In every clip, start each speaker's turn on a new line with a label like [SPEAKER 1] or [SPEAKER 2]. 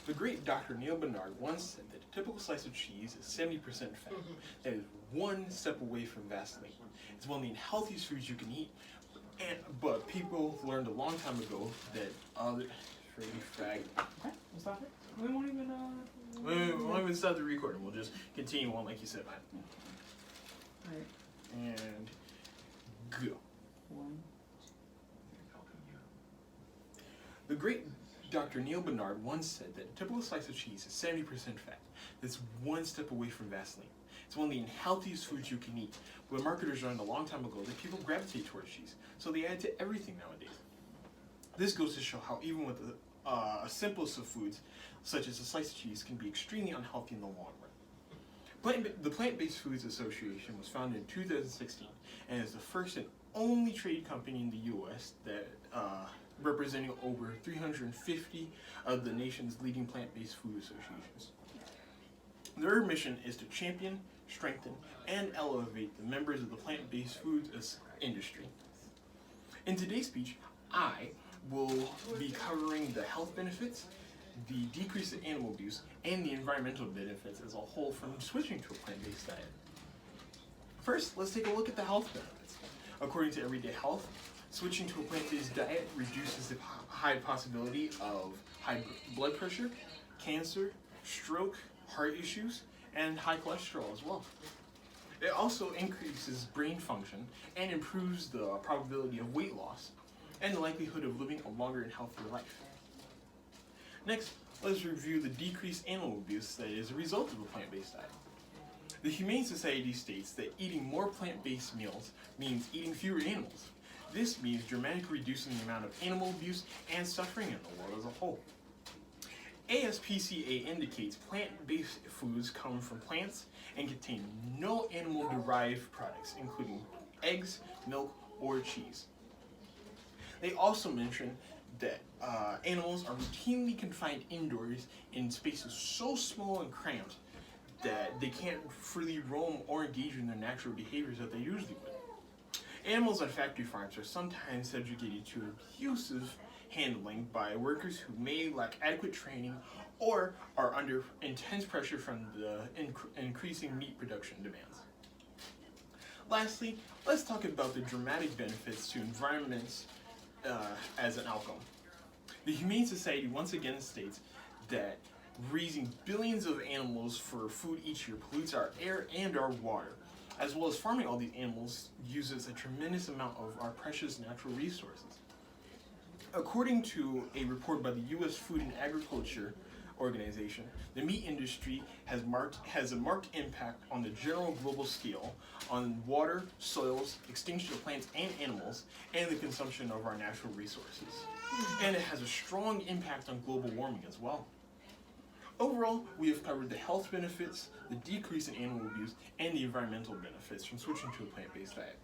[SPEAKER 1] The great Dr. Neil Bernard once said that a typical slice of cheese is 70% fat. That is one step away from Vaseline. It's one of the healthiest foods you can eat, but people learned a long time ago that other... Okay,
[SPEAKER 2] we'll stop it. We won't even,
[SPEAKER 1] we won't even stop the recording. We'll just continue on like you said, man.
[SPEAKER 2] Alright.
[SPEAKER 1] And go.
[SPEAKER 2] One.
[SPEAKER 1] The great Dr. Neil Bernard once said that a typical slice of cheese is 70% fat. That's one step away from Vaseline. It's one of the healthiest foods you can eat, but marketers learned a long time ago that people gravitate towards cheese, so they add to everything nowadays. This goes to show how even with the simplest of foods, such as a slice of cheese, can be extremely unhealthy in the long run. The Plant-Based Foods Association was founded in 2016 and is the first and only trade company in the U.S. that representing over 350 of the nation's leading plant-based food associations. Their mission is to champion, strengthen, and elevate the members of the plant-based foods industry. In today's speech, I will be covering the health benefits, the decrease in animal abuse, and the environmental benefits as a whole from switching to a plant-based diet. First, let's take a look at the health benefits. According to Everyday Health, switching to a plant-based diet reduces the high possibility of high blood pressure, cancer, stroke, heart issues, and high cholesterol as well. It also increases brain function and improves the probability of weight loss and the likelihood of living a longer and healthier life. Next, let's review the decreased animal abuse that is a result of a plant-based diet. The Humane Society states that eating more plant-based meals means eating fewer animals. This means dramatically reducing the amount of animal abuse and suffering in the world as a whole. ASPCA indicates plant-based foods come from plants and contain no animal-derived products, including eggs, milk, or cheese. They also mention that animals are routinely confined indoors in spaces so small and cramped that they can't freely roam or engage in their natural behaviors that they usually would. Animals on factory farms are sometimes subjugated to abusive handling by workers who may lack adequate training or are under intense pressure from the increasing meat production demands. Lastly, let's talk about the dramatic benefits to environments as an outcome. The Humane Society once again states that raising billions of animals for food each year pollutes our air and our water, as well as farming all these animals uses a tremendous amount of our precious natural resources. According to a report by the U.S. Food and Agriculture Organization, the meat industry has a marked impact on the general global scale on water, soils, extinction of plants and animals, and the consumption of our natural resources. And it has a strong impact on global warming as well. Overall, we have covered the health benefits, the decrease in animal abuse, and the environmental benefits from switching to a plant-based diet.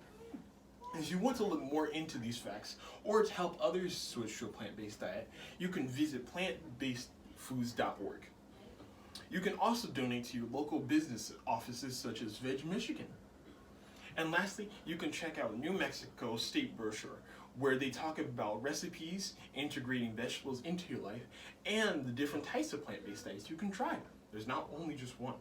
[SPEAKER 1] If you want to look more into these facts, or to help others switch to a plant-based diet, you can visit plantbasedfoods.org. You can also donate to your local business offices such as Veg Michigan. And lastly, you can check out New Mexico State Brochure, where they talk about recipes, integrating vegetables into your life, and the different types of plant-based diets you can try. There's not only just one.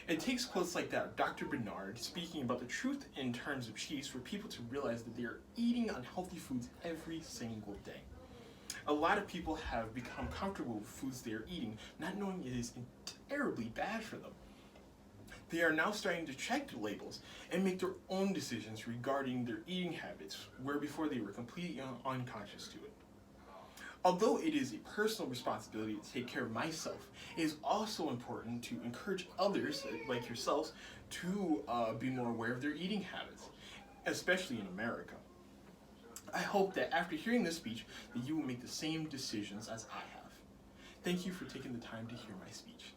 [SPEAKER 1] It takes quotes like that of Dr. Bernard speaking about the truth in terms of cheese for people to realize that they are eating unhealthy foods every single day. A lot of people have become comfortable with foods they are eating, not knowing it is terribly bad for them. They are now starting to check the labels and make their own decisions regarding their eating habits, where before they were completely unconscious to it. Although it is a personal responsibility to take care of myself, it is also important to encourage others, like yourselves, to be more aware of their eating habits, especially in America. I hope that after hearing this speech, that you will make the same decisions as I have. Thank you for taking the time to hear my speech.